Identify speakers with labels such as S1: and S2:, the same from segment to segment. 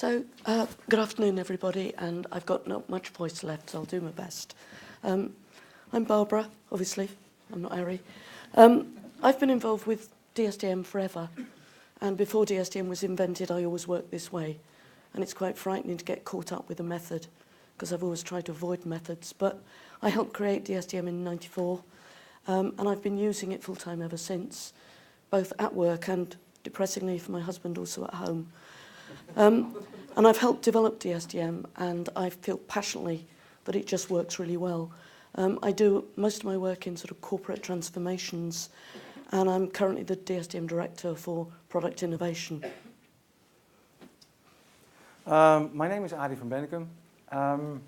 S1: Good afternoon, everybody, and I've got not much voice left, so I'll do my best. I'm Barbara, obviously. I'm not Arie. I've been involved with DSDM forever, and before DSDM was invented, I always worked this way. And it's quite frightening to get caught up with a method, because I've always tried to avoid methods. But I helped create DSDM in '94, and I've been using it full-time ever since, both at work and, depressingly for my husband, also at home. And I've helped develop DSDM, and I feel passionately that it just works really well. I do most of my work in sort of corporate transformations, and I'm currently the DSDM director for product innovation.
S2: My name is Arie van Bennekum.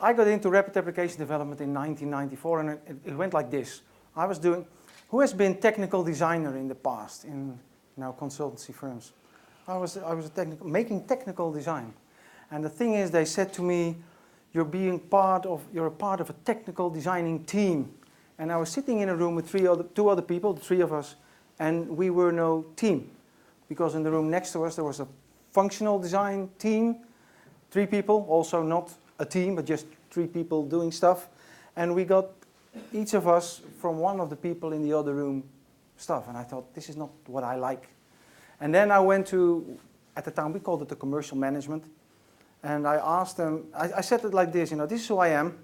S2: I got into rapid application development in 1994, and it went like this. I was doing, who has been technical designer in the past in consultancy firms? I was making technical design, and the thing is, they said to me, you're a part of a technical designing team. And I was sitting in a room with two other people, the three of us, and we were no team, because in the room next to us there was a functional design team, 3 people, also not a team, but just 3 people doing stuff, and we got each of us from one of the people in the other room stuff, and I thought, this is not what I like. And then I went to, at the time we called it the commercial management, and I asked them, I said it like this, this is who I am,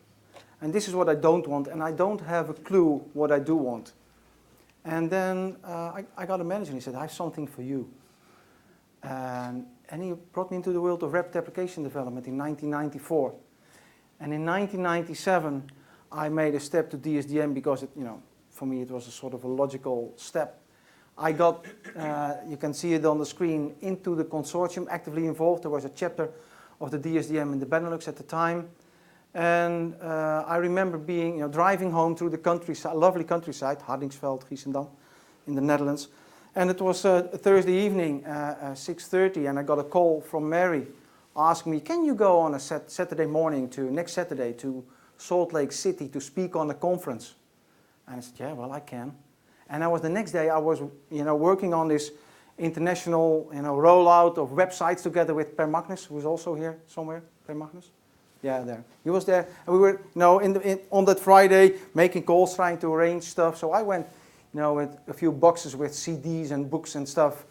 S2: and this is what I don't want, and I don't have a clue what I do want. And then I got a manager, and he said, I have something for you. And he brought me into the world of rapid application development in 1994. And in 1997, I made a step to DSDM because, for me it was a sort of a logical step. I got, you can see it on the screen, into the consortium, actively involved. There was a chapter of the DSDM in the Benelux at the time. And I remember being, driving home through the countryside, lovely countryside, Hardingsveld, Giesendam, in the Netherlands. And it was a Thursday evening, 6:30, and I got a call from Mary asking me, can you go on a Saturday morning next Saturday to Salt Lake City to speak on a conference? And I said, yeah, well, I can. And the next day I was, working on this international, rollout of websites together with Per Magnus, who was also here somewhere. Per Magnus? Yeah, there. He was there. And we were, on that Friday, making calls, trying to arrange stuff. So I went, with a few boxes with CDs and books and stuff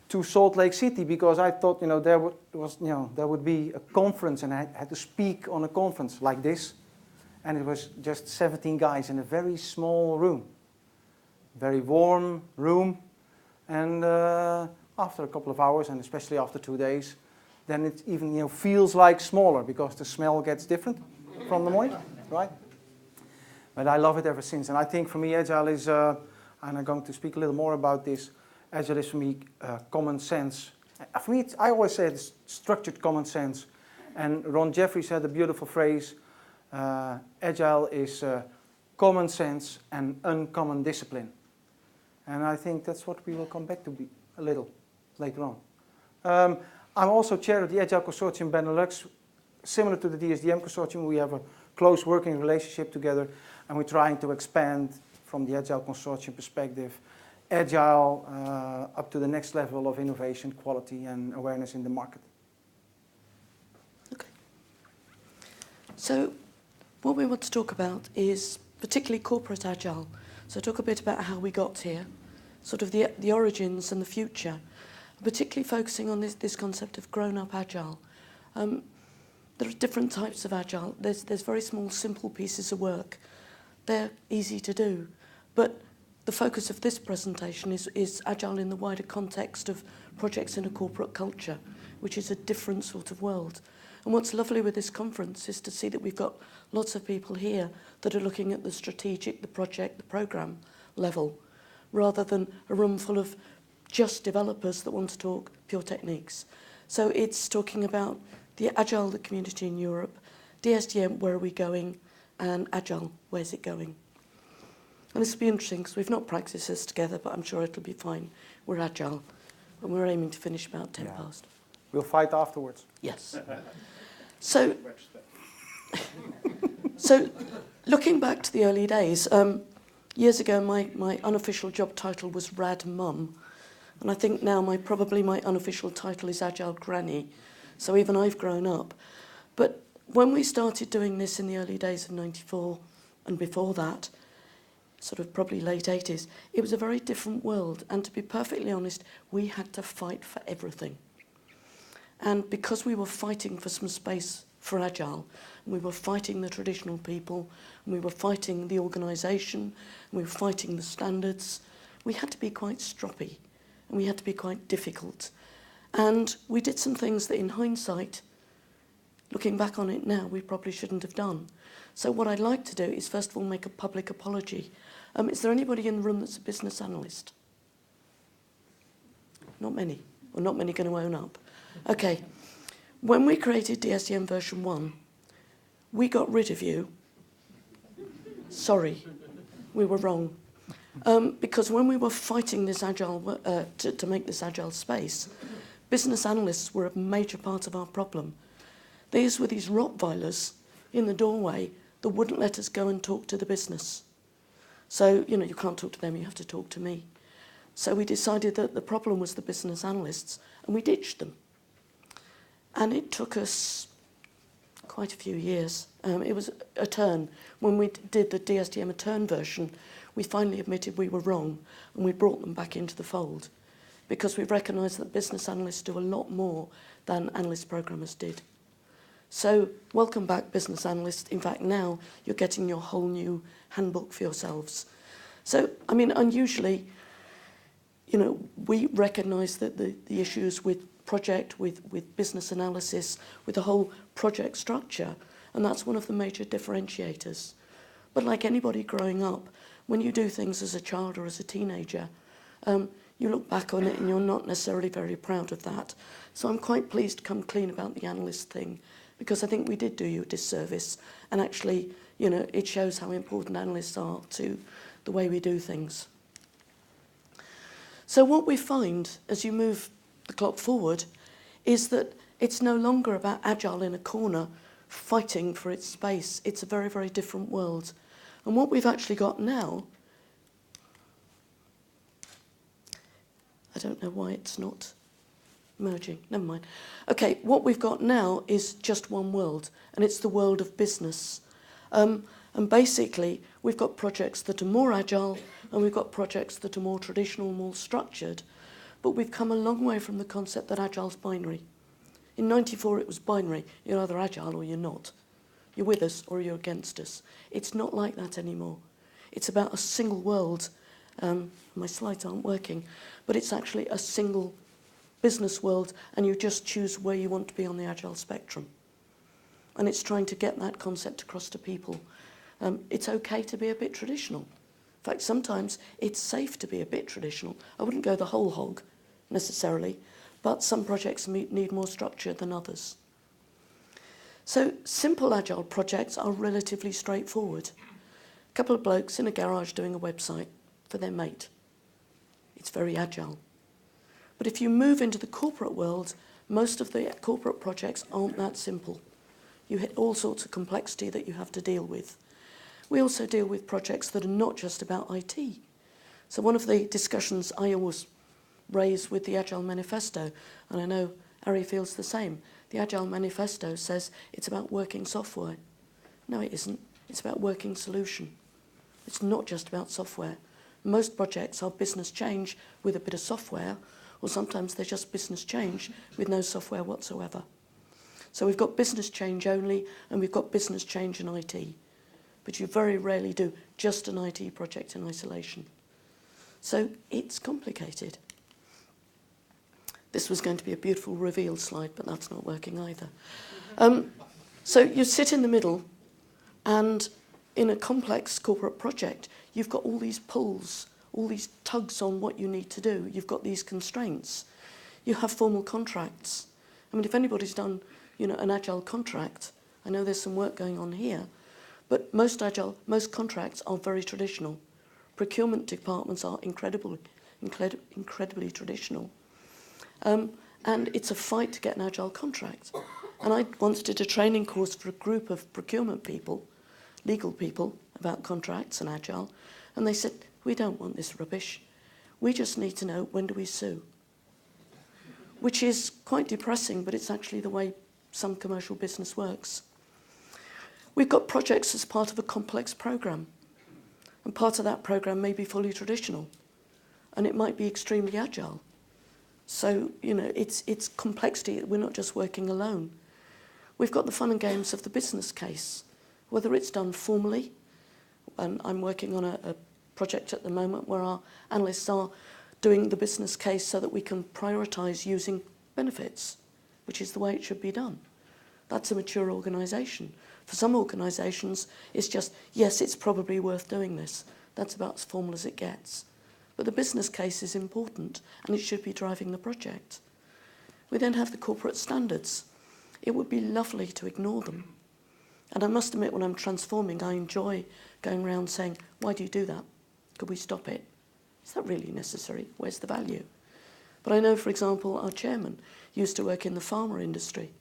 S2: to Salt Lake City because I thought, there would be a conference and I had to speak on a conference like this. And it was just 17 guys in a very small room. Very warm room, and after a couple of hours, and especially after 2 days, then it even feels like smaller because the smell gets different from the morning, right? But I love it ever since, and I think for me Agile is, and I'm going to speak a little more about this, Agile is for me common sense. For me, I always say it's structured common sense, and Ron Jeffries had a beautiful phrase, Agile is common sense and uncommon discipline. And I think that's what we will come back to a little later on. I'm also chair of the Agile Consortium Benelux. Similar to the DSDM Consortium, we have a close working relationship together, and we're trying to expand from the Agile Consortium perspective, Agile up to the next level of innovation, quality, and awareness in the market.
S1: Okay. So what we want to talk about is particularly corporate Agile. So talk a bit about how we got here, sort of the origins and the future, particularly focusing on this concept of grown-up Agile. There are different types of Agile. There's very small, simple pieces of work. They're easy to do, but the focus of this presentation is Agile in the wider context of projects in a corporate culture, which is a different sort of world. And what's lovely with this conference is to see that we've got lots of people here that are looking at the strategic, the project, the program level, rather than a room full of just developers that want to talk pure techniques. So it's talking about the Agile, the community in Europe, DSDM, where are we going, and Agile, where's it going? And this will be interesting because we've not practiced this together, but I'm sure it'll be fine. We're Agile, and we're aiming to finish about 10 past.
S2: We'll fight afterwards.
S1: Yes. So looking back to the early days, years ago my unofficial job title was Rad Mum, And I think now probably my unofficial title is Agile Granny. So even I've grown up. But when we started doing this in the early days of 94 and before that, sort of probably late 80s, it was a very different world. And to be perfectly honest, we had to fight for everything. And because we were fighting for some space for Agile, and we were fighting the traditional people, and we were fighting the organisation, and we were fighting the standards, we had to be quite stroppy, and we had to be quite difficult. And we did some things that in hindsight, looking back on it now, we probably shouldn't have done. So what I'd like to do is first of all make a public apology. Is there anybody in the room that's a business analyst? Not many. Or not many going to own up. Okay. When we created DSDM version 1, we got rid of you. Sorry, we were wrong. Because when we were fighting this Agile, to make this Agile space, business analysts were a major part of our problem. These were these Rottweilers in the doorway that wouldn't let us go and talk to the business. So, you can't talk to them, you have to talk to me. So we decided that the problem was the business analysts, and we ditched them. And it took us quite a few years. It was a turn. When we did the DSDM turn version, we finally admitted we were wrong, and we brought them back into the fold, because we recognised that business analysts do a lot more than analyst programmers did. So welcome back, business analysts. In fact, now you're getting your whole new handbook for yourselves. So, unusually, we recognise that the issues with project, with business analysis, with the whole project structure, and that's one of the major differentiators. But like anybody growing up, when you do things as a child or as a teenager, you look back on it and you're not necessarily very proud of that. So I'm quite pleased to come clean about the analyst thing, because I think we did do you a disservice, and actually, it shows how important analysts are to the way we do things. So what we find as you move the clock forward is that it's no longer about Agile in a corner fighting for its space. It's a very, very different world. And what we've actually got now, I don't know why it's not merging, never mind. Okay, what we've got now is just one world, and it's the world of business. And basically, we've got projects that are more agile, and we've got projects that are more traditional, more structured, but we've come a long way from the concept that Agile's binary. In 94, it was binary. You're either Agile or you're not. You're with us or you're against us. It's not like that anymore. It's about a single world. My slides aren't working, but it's actually a single business world, and you just choose where you want to be on the Agile spectrum. And it's trying to get that concept across to people. It's okay to be a bit traditional. In fact, sometimes it's safe to be a bit traditional. I wouldn't go the whole hog, necessarily, but some projects need more structure than others. So simple Agile projects are relatively straightforward. A couple of blokes in a garage doing a website for their mate. It's very Agile. But if you move into the corporate world, most of the corporate projects aren't that simple. You hit all sorts of complexity that you have to deal with. We also deal with projects that are not just about IT. So one of the discussions I always raise with the Agile Manifesto, and I know Arie feels the same, the Agile Manifesto says it's about working software. No, it isn't. It's about working solution. It's not just about software. Most projects are business change with a bit of software, or sometimes they're just business change with no software whatsoever. So we've got business change only, and we've got business change in IT. But you very rarely do just an IT project in isolation. So it's complicated. This was going to be a beautiful reveal slide, but that's not working either. So you sit in the middle, and in a complex corporate project, you've got all these pulls, all these tugs on what you need to do. You've got these constraints. You have formal contracts. I mean, if anybody's done, an Agile contract, I know there's some work going on here, but most contracts are very traditional. Procurement departments are incredibly traditional. And it's a fight to get an Agile contract. And I once did a training course for a group of procurement people, legal people, about contracts and Agile, and they said, we don't want this rubbish. We just need to know, when do we sue? which is quite depressing, but it's actually the way some commercial business works. We've got projects as part of a complex program, and part of that program may be fully traditional, and it might be extremely agile. So, you know, it's complexity. We're not just working alone. We've got the fun and games of the business case, whether it's done formally, and I'm working on a project at the moment where our analysts are doing the business case so that we can prioritise using benefits, which is the way it should be done. That's a mature organisation. For some organisations, it's just, yes, it's probably worth doing this. That's about as formal as it gets. But the business case is important, and it should be driving the project. We then have the corporate standards. It would be lovely to ignore them. And I must admit, when I'm transforming, I enjoy going around saying, why do you do that? Could we stop it? Is that really necessary? Where's the value? But I know, for example, our chairman used to work in the pharma industry.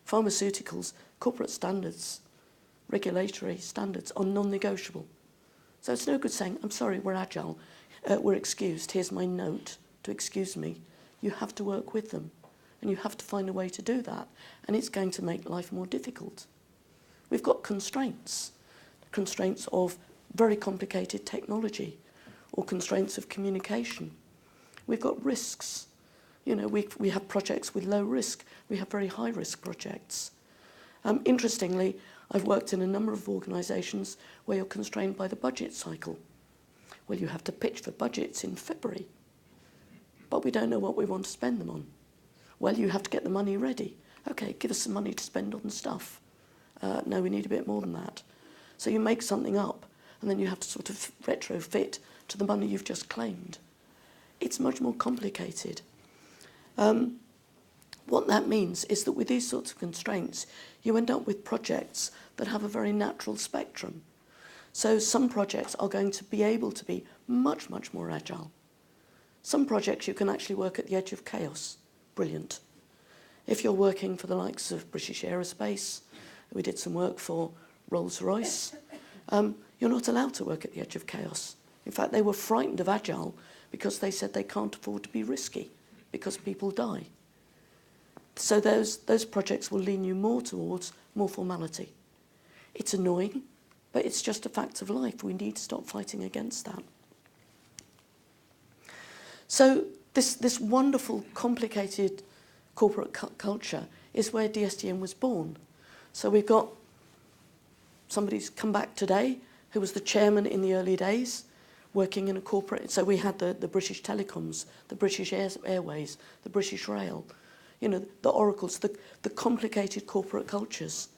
S1: Pharmaceuticals, corporate standards, regulatory standards are non-negotiable. So it's no good saying, I'm sorry, we're agile, we're excused, here's my note to excuse me. You have to work with them, and you have to find a way to do that, and it's going to make life more difficult. We've got constraints of very complicated technology, or constraints of communication. We've got risks. You know, we have projects with low risk. We have very high risk projects. Interestingly, I've worked in a number of organisations where you're constrained by the budget cycle. Well, you have to pitch for budgets in February, but we don't know what we want to spend them on. Well, you have to get the money ready. Okay, give us some money to spend on stuff. No, we need a bit more than that. So you make something up, and then you have to sort of retrofit to the money you've just claimed. It's much more complicated. What that means is that with these sorts of constraints, you end up with projects that have a very natural spectrum. So some projects are going to be able to be much, much more agile. Some projects you can actually work at the edge of chaos. Brilliant. If you're working for the likes of British Aerospace, we did some work for Rolls-Royce, you're not allowed to work at the edge of chaos. In fact, they were frightened of Agile because they said they can't afford to be risky because people die. So those projects will lean you more towards more formality. It's annoying, but it's just a fact of life. We need to stop fighting against that. So this wonderful, complicated corporate culture is where DSDM was born. So we've got somebody who's come back today who was the chairman in the early days, working in a corporate. So we had the British Telecoms, the British Airways, the British Rail, you know, the oracles, the complicated corporate cultures.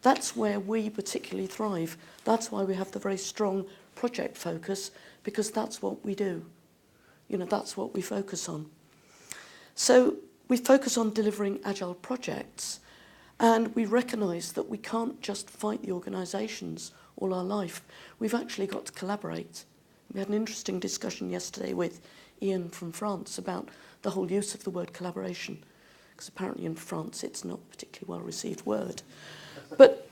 S1: That's where we particularly thrive. That's why we have the very strong project focus, because that's what we do. You know, that's what we focus on. So we focus on delivering agile projects, and we recognise that we can't just fight the organisations all our life. We've actually got to collaborate. We had an interesting discussion yesterday with Ian from France about the whole use of the word collaboration, because apparently in France it's not a particularly well-received word. But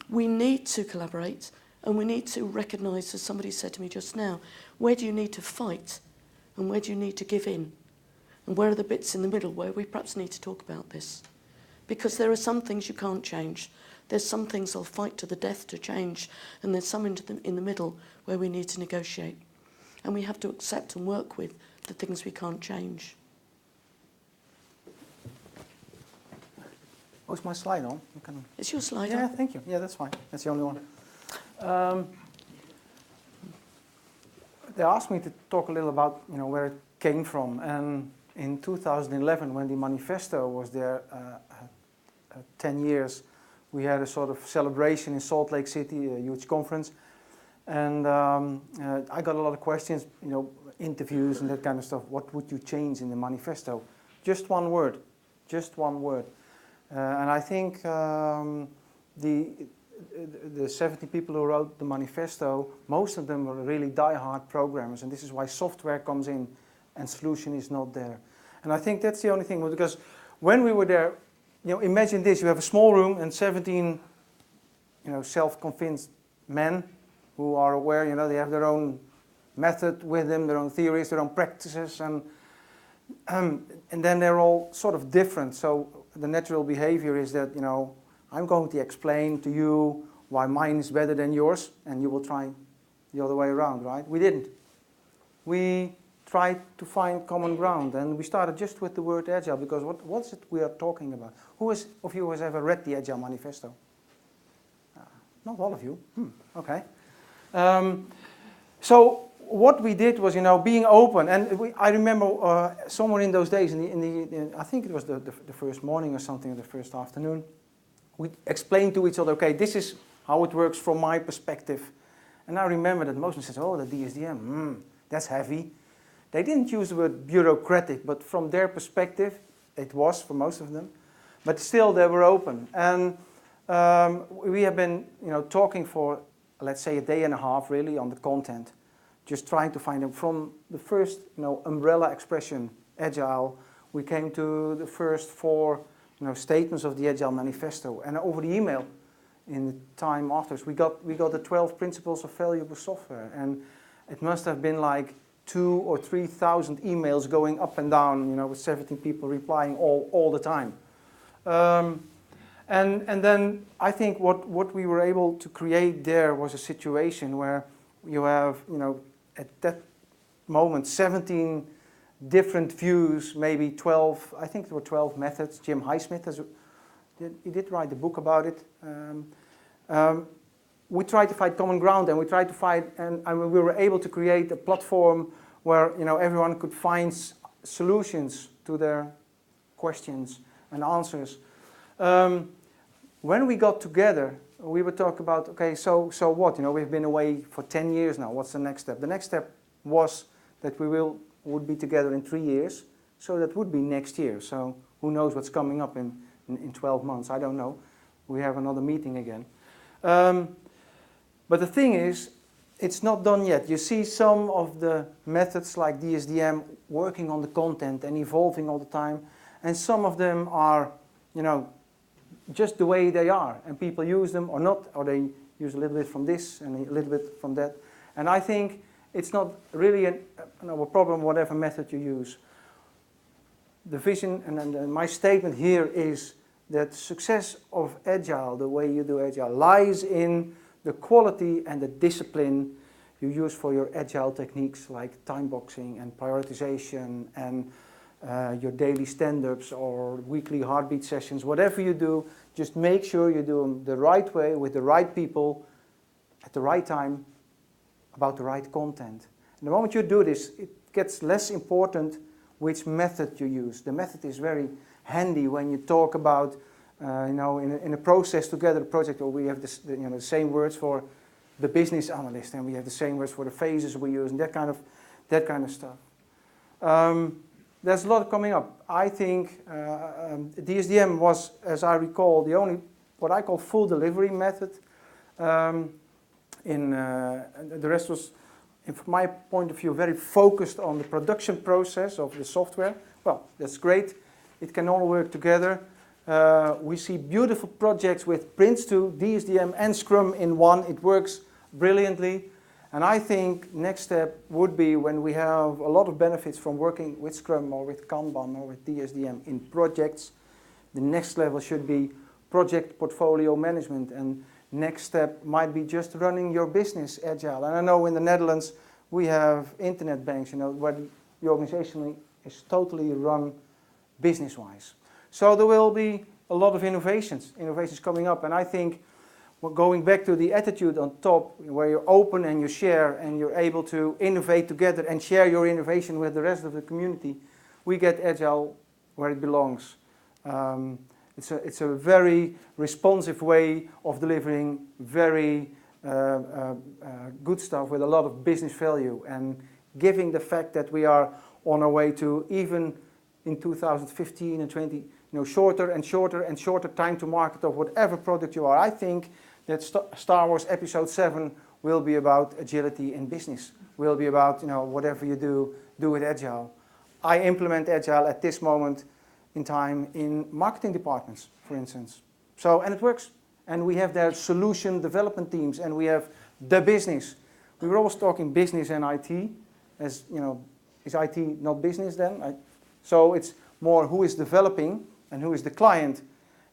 S1: we need to collaborate, and we need to recognise, as somebody said to me just now, where do you need to fight and where do you need to give in? And where are the bits in the middle where we perhaps need to talk about this? Because there are some things you can't change. There's some things I'll fight to the death to change, and there's some in the middle where we need to negotiate. And we have to accept and work with the things we can't change.
S2: Oh, is my slide on?
S1: Is your slide
S2: Yeah,
S1: on?
S2: thank you. Yeah, that's fine. That's the only one. They asked me to talk a little about, you know, where it came from. And in 2011, when the manifesto was there, 10 years, we had a sort of celebration in Salt Lake City, a huge conference. And I got a lot of questions, you know, interviews and that kind of stuff. What would you change in the manifesto? Just one word. Just one word. And I think the 70 people who wrote the manifesto, most of them were really die-hard programmers, and this is why software comes in and solution is not there. And I think that's the only thing, because when we were there, you know, imagine this: you have a small room and 17, you know, self-convinced men who are aware, you know, they have their own method with them, their own theories, their own practices, and And then they're all sort of different. So the natural behavior is that, I'm going to explain to you why mine is better than yours, and you will try the other way around, right? We didn't. We tried to find common ground, and we started just with the word Agile, because what's it we are talking about? Who of you has ever read the Agile Manifesto? Not all of you. Okay. So what we did was, being open, and I remember somewhere in those days, I think it was the first morning or something, or the first afternoon, we explained to each other, okay, this is how it works from my perspective. And I remember that most of them said, oh, the DSDM, that's heavy. They didn't use the word bureaucratic, but from their perspective, it was for most of them. But still, they were open. And we have been, talking for, let's say, a day and a half, really, on the content, just trying to find them. From the first, umbrella expression, Agile, we came to the first 4, statements of the Agile Manifesto. And over the email, in the time afterwards, we got the 12 principles of valuable software. And it must have been like 2,000 or 3,000 emails going up and down, with 17 people replying all the time. And then I think what we were able to create there was a situation where you have, at that moment, 17 different views, maybe 12, I think there were 12 methods. Jim Highsmith, he did write a book about it. We tried to find common ground, and we tried to find, and we were able to create a platform where, everyone could find solutions to their questions and answers. When we got together, we would talk about, okay, so what? We've been away for 10 years now. What's the next step? The next step was that we would be together in 3 years. So that would be next year. So who knows what's coming up in 12 months? I don't know. We have another meeting again. But the thing is, it's not done yet. You see some of the methods like DSDM working on the content and evolving all the time. And some of them are, just the way they are, and people use them or not, or they use a little bit from this and a little bit from that. And I think it's not really a problem whatever method you use. The vision and my statement here is that success of Agile, the way you do Agile, lies in the quality and the discipline you use for your Agile techniques like time boxing and prioritization and your daily stand-ups or weekly heartbeat sessions. Whatever you do, just make sure you do them the right way, with the right people, at the right time, about the right content. And the moment you do this, it gets less important which method you use. The method is very handy when you talk about, in a process together, a project, or we have this, the same words for the business analyst, and we have the same words for the phases we use, and that kind of stuff. There's a lot coming up. I think DSDM was, as I recall, the only, what I call full delivery method. The rest was, from my point of view, very focused on the production process of the software. Well, that's great. It can all work together. We see beautiful projects with Prince2, DSDM, and Scrum in one. It works brilliantly. And I think next step would be, when we have a lot of benefits from working with Scrum or with Kanban or with DSDM in projects, the next level should be project portfolio management. And next step might be just running your business Agile. And I know in the Netherlands we have internet banks, where the organization is totally run business-wise. So there will be a lot of innovations coming up. And I think, going back to the attitude on top, where you're open and you share and you're able to innovate together and share your innovation with the rest of the community, we get Agile where it belongs. It's a very responsive way of delivering very good stuff with a lot of business value, and giving the fact that we are on our way to, even in 2015 and 20, shorter and shorter and shorter time to market of whatever product you are. I think that Star Wars Episode 7 will be about agility in business. Will be about, whatever you do with Agile. I implement Agile at this moment in time in marketing departments, for instance. So, and it works. And we have their solution development teams, and we have the business. We were always talking business and IT, as, is IT not business then? So it's more who is developing and who is the client.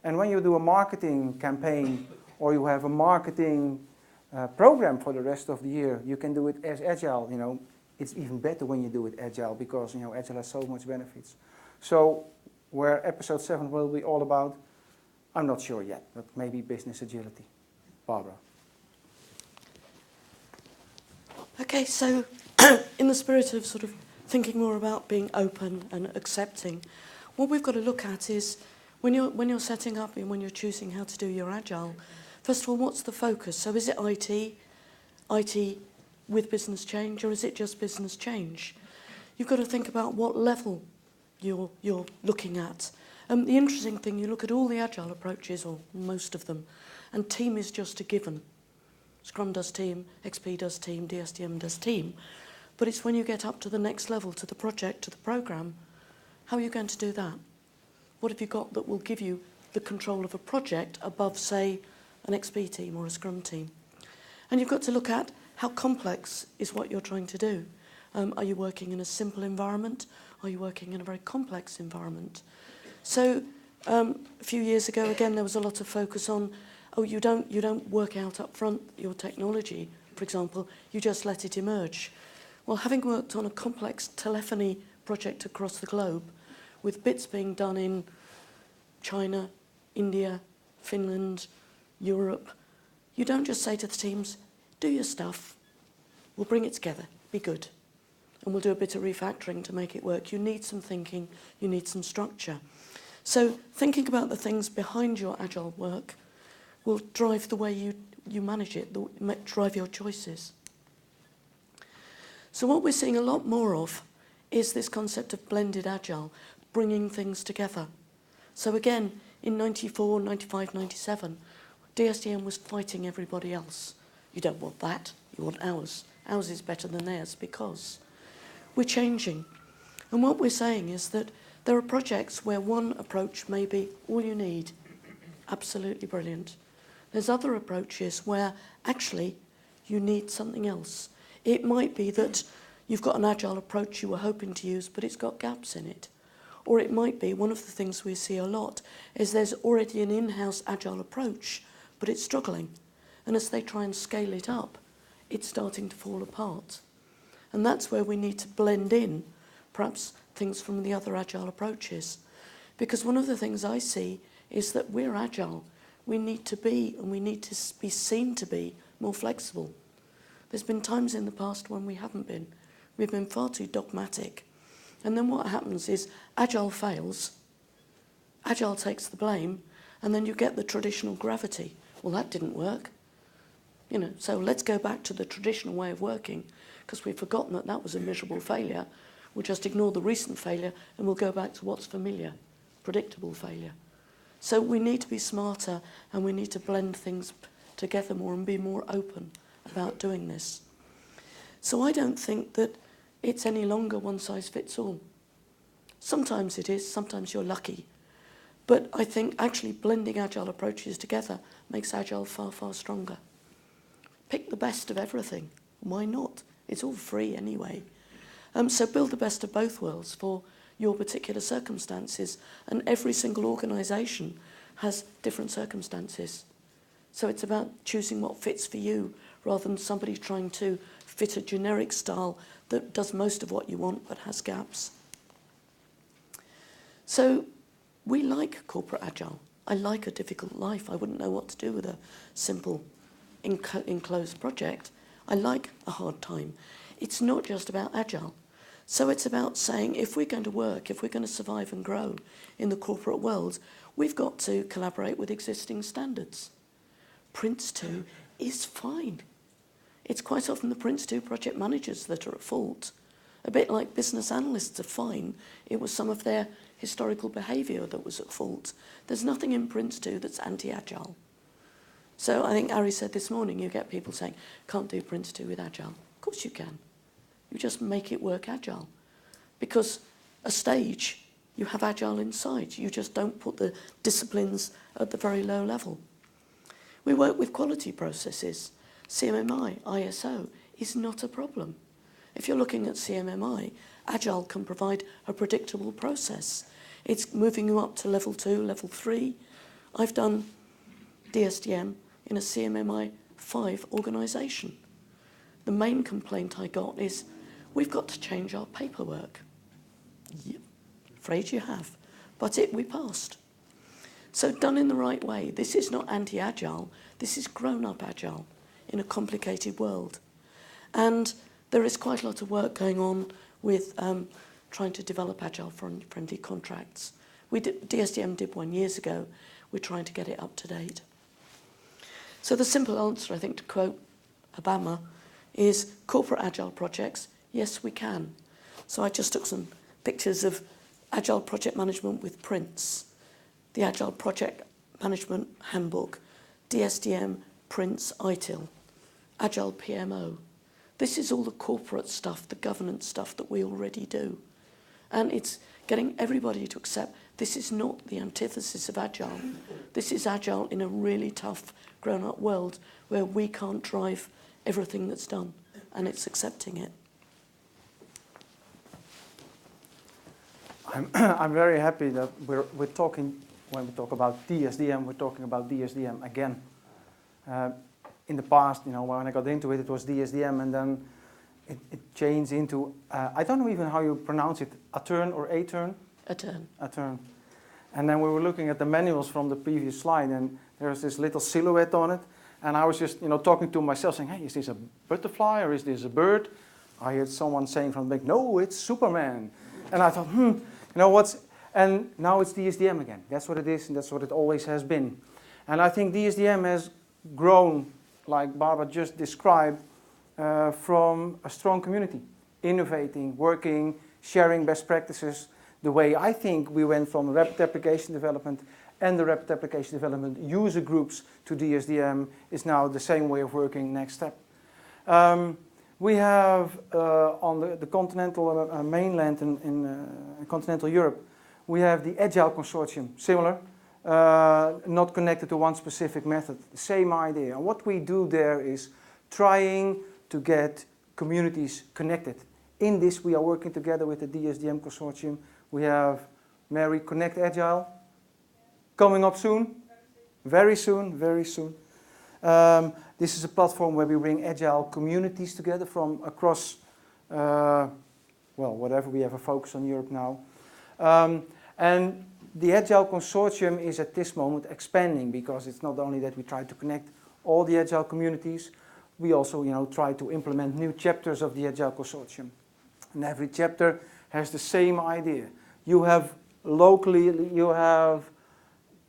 S2: And when you do a marketing campaign or you have a marketing program for the rest of the year, you can do it as Agile. You know, it's even better when you do it Agile because, you know, Agile has so much benefits. So where episode 7 will be all about, I'm not sure yet, but maybe business agility. Barbara.
S1: Okay, so in the spirit of sort of thinking more about being open and accepting, what we've got to look at is when you're setting up and when you're choosing how to do your Agile, first of all, what's the focus? So is it IT with business change, or is it just business change? You've got to think about what level you're looking at. The interesting thing, you look at all the Agile approaches, or most of them, and team is just a given. Scrum does team, XP does team, DSDM does team. But it's when you get up to the next level, to the project, to the program, how are you going to do that? What have you got that will give you the control of a project above, say, an XP team or a Scrum team? And you've got to look at how complex is what you're trying to do. Are you working in a simple environment? Are you working in a very complex environment? So a few years ago, again, there was a lot of focus on, oh, you don't work out up front your technology, for example, you just let it emerge. Well, having worked on a complex telephony project across the globe, with bits being done in China, India, Finland, Europe, you don't just say to the teams, do your stuff, we'll bring it together, be good, and we'll do a bit of refactoring to make it work. You need some thinking, you need some structure. So thinking about the things behind your Agile work will drive the way you manage it, drive your choices. So what we're seeing a lot more of is this concept of blended Agile, bringing things together. So again, in 94, 95, 97, DSDM was fighting everybody else. You don't want that, you want ours. Ours is better than theirs because we're changing. And what we're saying is that there are projects where one approach may be all you need, absolutely brilliant. There's other approaches where actually you need something else. It might be that you've got an Agile approach you were hoping to use, but it's got gaps in it. Or it might be, one of the things we see a lot, is there's already an in-house Agile approach, but it's struggling. And as they try and scale it up, it's starting to fall apart. And that's where we need to blend in, perhaps, things from the other Agile approaches. Because one of the things I see is that we're Agile. We need to be, and we need to be seen to be, more flexible. There's been times in the past when we haven't been. We've been far too dogmatic. And then what happens is Agile fails, Agile takes the blame, and then you get the traditional gravity. Well, that didn't work. You know, so let's go back to the traditional way of working, because we've forgotten that that was a miserable failure. We'll just ignore the recent failure, and we'll go back to what's familiar, predictable failure. So we need to be smarter, and we need to blend things together more and be more open about doing this. So I don't think that it's any longer one size fits all. Sometimes it is, sometimes you're lucky. But I think actually blending Agile approaches together makes Agile far, far stronger. Pick the best of everything. Why not? It's all free anyway. So build the best of both worlds for your particular circumstances. And every single organisation has different circumstances. So it's about choosing what fits for you rather than somebody trying to fit a generic style that does most of what you want but has gaps. So we like corporate Agile. I like a difficult life. I wouldn't know what to do with a simple enclosed project. I like a hard time. It's not just about Agile. So it's about saying if we're going to work, if we're going to survive and grow in the corporate world, we've got to collaborate with existing standards. Prince2 is fine. It's quite often the Prince2 project managers that are at fault. A bit like business analysts are fine. It was some of their historical behaviour that was at fault. There's nothing in Prince2 that's anti-Agile. So I think Arie said this morning, you get people saying, can't do Prince2 with Agile. Of course you can. You just make it work Agile. Because a stage, you have Agile inside. You just don't put the disciplines at the very low level. We work with quality processes. CMMI, ISO is not a problem. If you're looking at CMMI, Agile can provide a predictable process. It's moving you up to level 2, level 3. I've done DSDM in a CMMI 5 organisation. The main complaint I got is, we've got to change our paperwork. Yep, afraid you have. But we passed. So done in the right way. This is not anti-Agile, this is grown-up Agile in a complicated world. And there is quite a lot of work going on with trying to develop Agile-friendly contracts. DSDM did one years ago. We're trying to get it up to date. So the simple answer, I think, to quote Obama, is corporate Agile projects, yes, we can. So I just took some pictures of Agile project management with prints, the Agile project management handbook, DSDM prints ITIL, Agile PMO. This is all the corporate stuff, the governance stuff that we already do. And it's getting everybody to accept this is not the antithesis of Agile. This is Agile in a really tough, grown-up world where we can't drive everything that's done, and it's accepting it.
S2: I'm very happy that we're talking, when we talk about DSDM, we're talking about DSDM again. In the past, when I got into it, it was DSDM, and then it changed into, I don't know even how you pronounce it, a turn or a turn?
S1: A turn.
S2: A turn. And then we were looking at the manuals from the previous slide, and there's this little silhouette on it, and I was just, talking to myself, saying, hey, is this a butterfly or is this a bird? I heard someone saying from the back, no, it's Superman. And I thought, and now it's DSDM again. That's what it is, and that's what it always has been. And I think DSDM has grown, like Barbara just described, from a strong community, innovating, working, sharing best practices. The way I think we went from rapid application development and the rapid application development user groups to DSDM is now the same way of working next step. We have on the continental mainland in continental Europe, we have the Agile Consortium, similar, not connected to one specific method, same idea. And what we do there is trying to get communities connected. In this, we are working together with the DSDM Consortium. We have Mary Connect Agile coming up soon, very soon, very soon. This is a platform where we bring Agile communities together from across, whatever, we have a focus on Europe now. And the Agile Consortium is at this moment expanding, because it's not only that we try to connect all the Agile communities, we also try to implement new chapters of the Agile Consortium. And every chapter has the same idea. You have locally, you have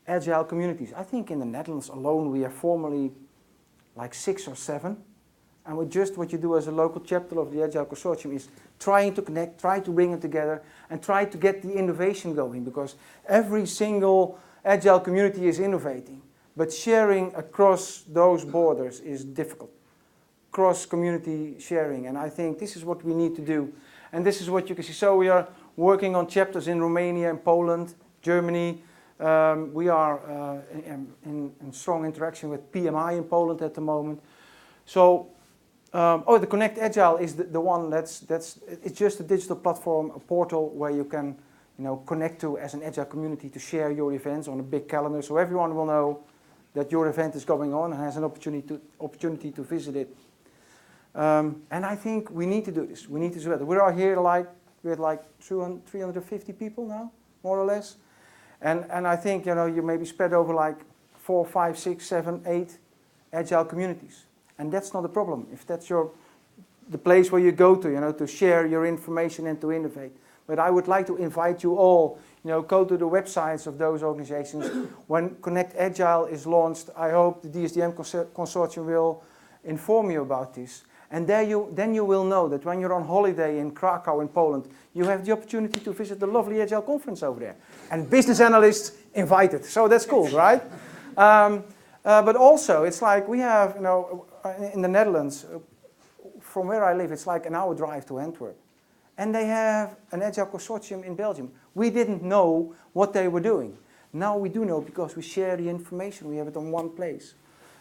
S2: Agile communities. I think in the Netherlands alone we have formally like 6 or 7. And what you do as a local chapter of the Agile Consortium is trying to connect, try to bring them together, and try to get the innovation going, because every single Agile community is innovating. But sharing across those borders is difficult. Cross-community sharing, and I think this is what we need to do. And this is what you can see. So we are working on chapters in Romania and Poland, Germany. We are in strong interaction with PMI in Poland at the moment. So, the Connect Agile is the one it's just a digital platform, a portal where you can, connect to as an Agile community to share your events on a big calendar, so everyone will know that your event is going on and has an opportunity to visit it. And I think we need to do this. We need to do it. We are here with 350 people now, more or less. And I think, you may be spread over like 4, 5, 6, 7, 8 Agile communities. And that's not a problem. If that's the place where you go to, to share your information and to innovate. But I would like to invite you all, go to the websites of those organizations. When Connect Agile is launched, I hope the DSDM Consortium will inform you about this. And then you will know that when you're on holiday in Krakow in Poland, you have the opportunity to visit the lovely Agile conference over there. And business analysts invited. So that's cool, right? But also, it's like we have, in the Netherlands, from where I live, it's like an hour drive to Antwerp. And they have an Agile Consortium in Belgium. We didn't know what they were doing. Now we do know, because we share the information. We have it on one place.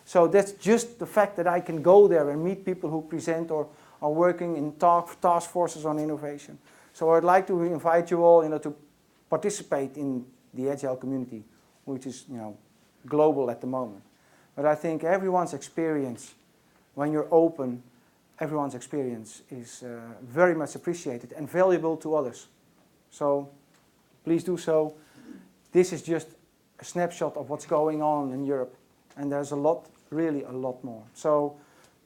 S2: So that's just the fact that I can go there and meet people who present or are working in task forces on innovation. So I'd like to invite you all, to participate in the Agile community, which is, global at the moment. But I think everyone's experience, when you're open, everyone's experience is very much appreciated and valuable to others. So please do so. This is just a snapshot of what's going on in Europe. And there's a lot, really a lot more. So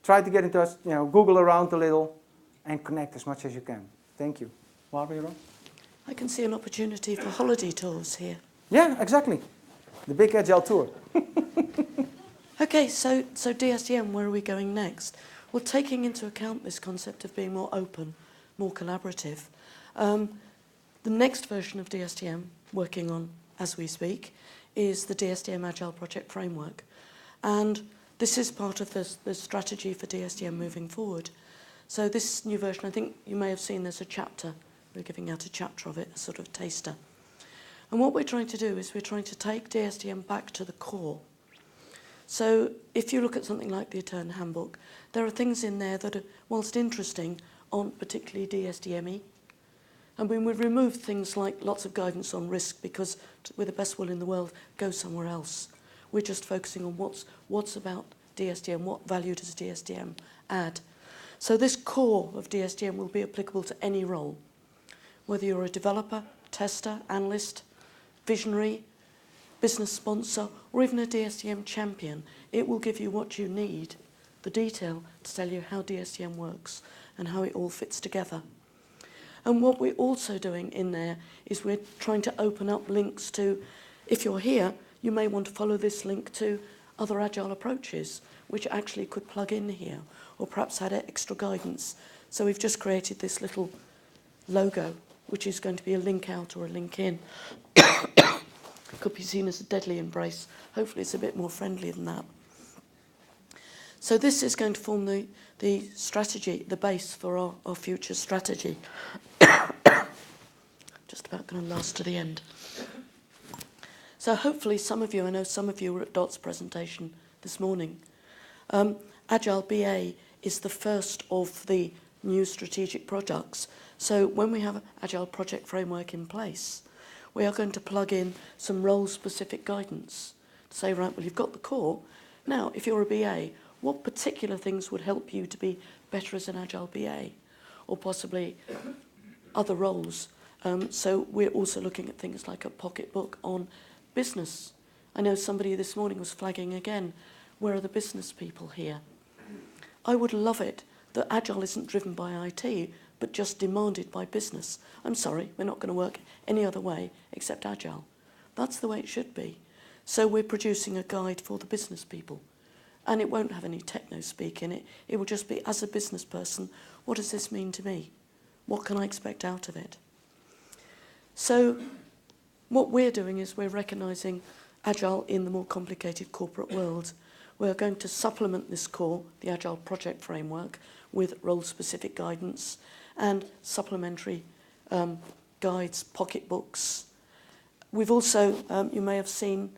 S2: try to get in touch, Google around a little and connect as much as you can. Thank you. Barbara?
S1: I can see an opportunity for holiday tours here.
S2: Yeah, exactly. The big Agile tour.
S1: Okay, so DSDM, where are we going next? Well, taking into account this concept of being more open, more collaborative, the next version of DSDM, working on as we speak, is the DSDM Agile Project Framework. And this is part of the strategy for DSDM moving forward. So this new version, I think you may have seen there's a chapter. We're giving out a chapter of it, a sort of taster. And what we're trying to do is we're trying to take DSDM back to the core. So if you look at something like the Etern Handbook, there are things in there that, whilst interesting, aren't particularly DSDM-y. And we've removed things like lots of guidance on risk because, with the best will in the world, go somewhere else. We're just focusing on what's about DSDM, what value does DSDM add. So this core of DSDM will be applicable to any role, whether you're a developer, tester, analyst, visionary, business sponsor, or even a DSDM champion. It will give you what you need, the detail, to tell you how DSDM works and how it all fits together. And what we're also doing in there is we're trying to open up links to, if you're here, you may want to follow this link to other Agile approaches, which actually could plug in here, or perhaps add extra guidance. So we've just created this little logo, which is going to be a link out or a link in. Could be seen as a deadly embrace. Hopefully it's a bit more friendly than that. So this is going to form the strategy, the base for our future strategy. Just about going to last to the end. So hopefully some of you, I know some of you were at Dot's presentation this morning. Agile BA is the first of the new strategic products. So when we have an Agile project framework in place, we are going to plug in some role-specific guidance to say, right, well, you've got the core. Now, if you're a BA, what particular things would help you to be better as an Agile BA, or possibly other roles? So we're also looking at things like a pocketbook on business. I know somebody this morning was flagging again, where are the business people here? I would love it that Agile isn't driven by IT, but just demanded by business. I'm sorry, we're not going to work any other way except Agile. That's the way it should be. So we're producing a guide for the business people. And it won't have any techno speak in it. It will just be, as a business person, what does this mean to me? What can I expect out of it? So what we're doing is we're recognising Agile in the more complicated corporate world. We're going to supplement this core, the Agile project framework, with role-specific guidance and supplementary guides, pocketbooks. We've also, you may have seen,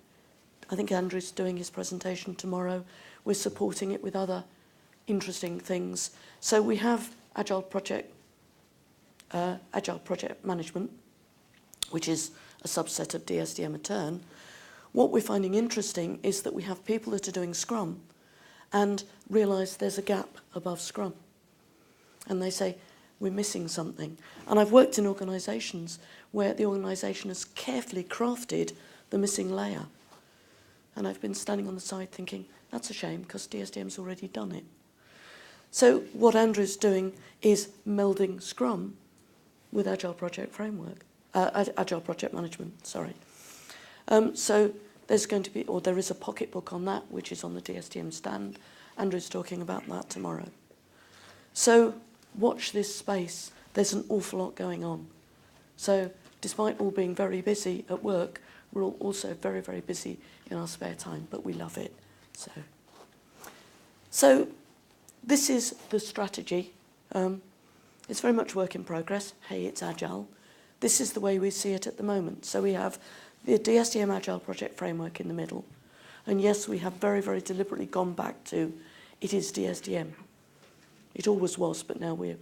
S1: I think Andrew's doing his presentation tomorrow. We're supporting it with other interesting things. So we have Agile project management, which is a subset of DSDM Etern. What we're finding interesting is that we have people that are doing Scrum and realise there's a gap above Scrum. And they say, we're missing something. And I've worked in organisations where the organisation has carefully crafted the missing layer. And I've been standing on the side thinking, that's a shame, because DSDM's already done it. So what Andrew's doing is melding Scrum with Agile Project Framework, Agile Project Management, sorry. So there's going to be, or there is a pocketbook on that, which is on the DSDM stand. Andrew's talking about that tomorrow. So watch this space. There's an awful lot going on. So despite all being very busy at work, we're all also very, very busy in our spare time, but we love it. So this is the strategy. It's very much work in progress. Hey, it's Agile. This is the way we see it at the moment. So we have the DSDM Agile Project Framework in the middle. And yes, we have very, very deliberately gone back to, it is DSDM. It always was, but now we're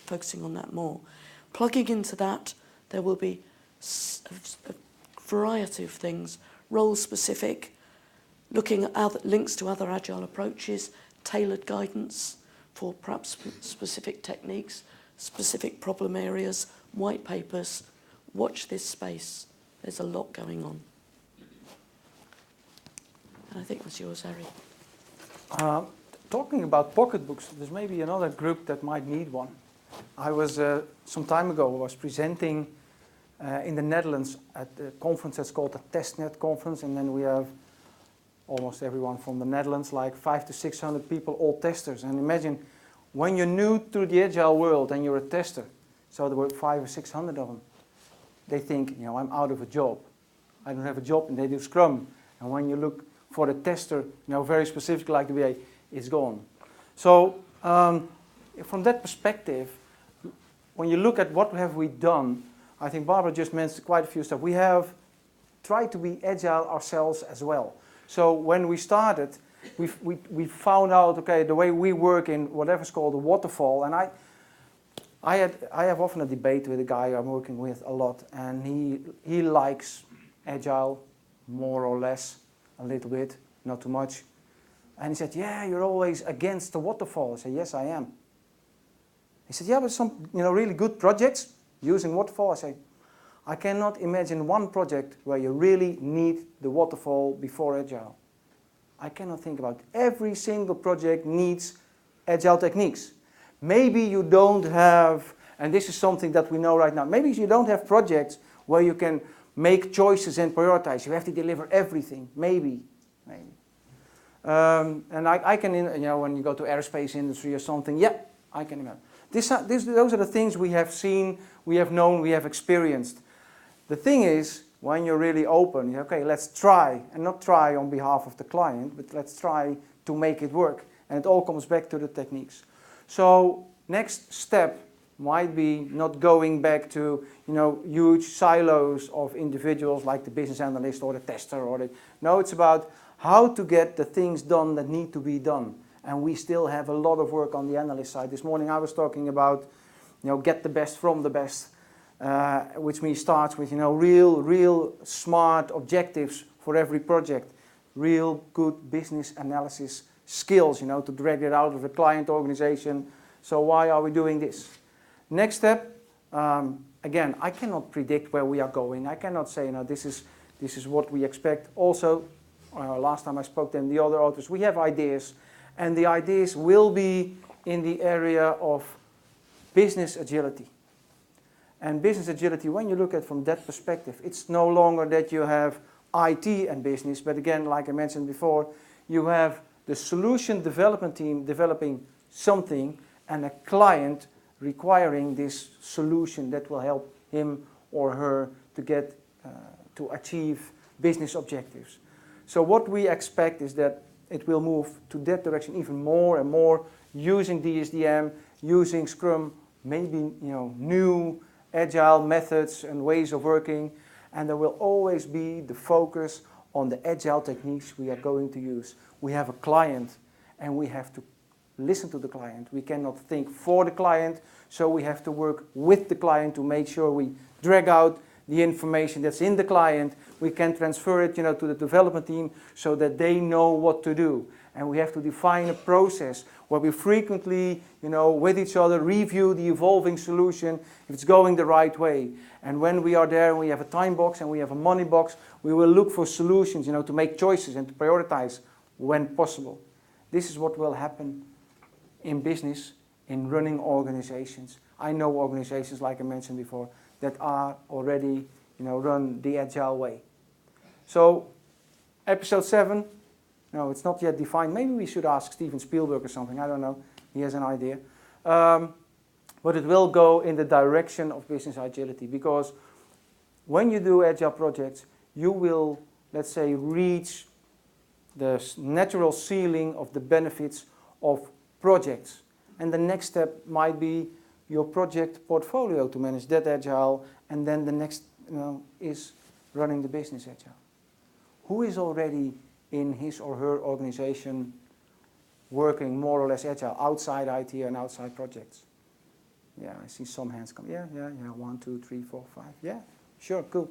S1: focusing on that more. Plugging into that, there will be a variety of things, role-specific, looking at other links to other Agile approaches, tailored guidance for perhaps specific techniques, specific problem areas, white papers. Watch this space. There's a lot going on. And I think that's yours, Arie.
S2: Talking about pocketbooks, there's maybe another group that might need one. I was, some time ago, I was presenting in the Netherlands at a conference that's called the TestNet conference, and then we have almost everyone from the Netherlands, like 500 to 600 people, all testers. And imagine when you're new to the Agile world and you're a tester, so there were 500 or 600 of them. They think, I'm out of a job. I don't have a job, and they do Scrum. And when you look for the tester, very specific like the BA, it's gone. So from that perspective, when you look at what have we done, I think Barbara just mentioned quite a few stuff. We have tried to be Agile ourselves as well. So when we started, we found out, okay, the way we work in whatever's called a waterfall, and I have often a debate with a guy I'm working with a lot, and he likes Agile more or less, a little bit, not too much. And he said, yeah, you're always against the waterfall. I said, yes, I am. He said, yeah, but some really good projects using waterfall. I say, I cannot imagine one project where you really need the waterfall before Agile. I cannot think about it. Every single project needs Agile techniques. Maybe you don't have, and this is something that we know right now, maybe you don't have projects where you can make choices and prioritize. You have to deliver everything. Maybe. And I can, when you go to aerospace industry or something, yeah, I can imagine. Those are the things we have seen, we have known, we have experienced. The thing is, when you're really open, okay, let's try, and not try on behalf of the client, but let's try to make it work. And it all comes back to the techniques. So next step might be not going back to, huge silos of individuals like the business analyst or the tester no, it's about how to get the things done that need to be done. And we still have a lot of work on the analyst side. This morning I was talking about, get the best from the best, which means starts with, real smart objectives for every project, real good business analysis skills, to drag it out of the client organization. So why are we doing this? Next step, again, I cannot predict where we are going. I cannot say, this is what we expect. Also, last time I spoke to the other authors, we have ideas, and the ideas will be in the area of business agility. And business agility, when you look at it from that perspective, it's no longer that you have IT and business, but again, like I mentioned before, you have the solution development team developing something and a client requiring this solution that will help him or her to get to achieve business objectives. So what we expect is that it will move to that direction even more and more, using DSDM, using Scrum, maybe new Agile methods and ways of working, and there will always be the focus on the Agile techniques we are going to use. We have a client, and we have to listen to the client. We cannot think for the client, so we have to work with the client to make sure we drag out the information that's in the client. We can transfer it, to the development team so that they know what to do. And we have to define a process where we frequently, with each other, review the evolving solution if it's going the right way. And when we are there, we have a time box and we have a money box, we will look for solutions, to make choices and to prioritize when possible. This is what will happen in business, in running organizations. I know organizations, like I mentioned before, that are already, run the Agile way. So, episode 7, no, it's not yet defined. Maybe we should ask Steven Spielberg or something, I don't know. He has an idea. But it will go in the direction of business agility, because when you do Agile projects, you will, let's say, reach the natural ceiling of the benefits of projects. And the next step might be your project portfolio to manage that Agile, and then the next is running the business Agile. Who is already in his or her organization working more or less agile outside IT and outside projects? Yeah, I see some hands come. Yeah, 1, 2, 3, 4, 5. Yeah, sure, cool.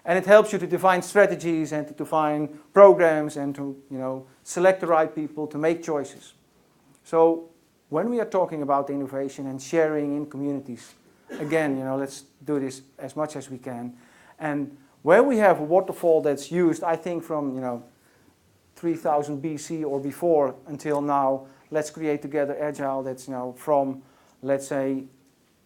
S2: And it helps you to define strategies and to define programs and to, select the right people to make choices. So when we are talking about innovation and sharing in communities, again, let's do this as much as we can. And where we have a waterfall that's used, I think from, 3000 BC or before until now, let's create together Agile that's, from, let's say,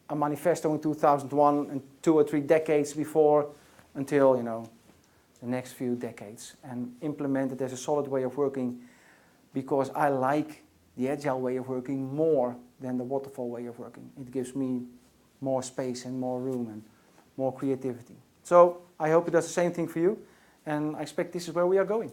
S2: a manifesto in 2001 and 2 or 3 decades before until, the next few decades, and implement it as a solid way of working, because I like the Agile way of working more than the waterfall way of working. It gives me more space and more room and more creativity. So I hope it does the same thing for you, and I expect this is where we are going.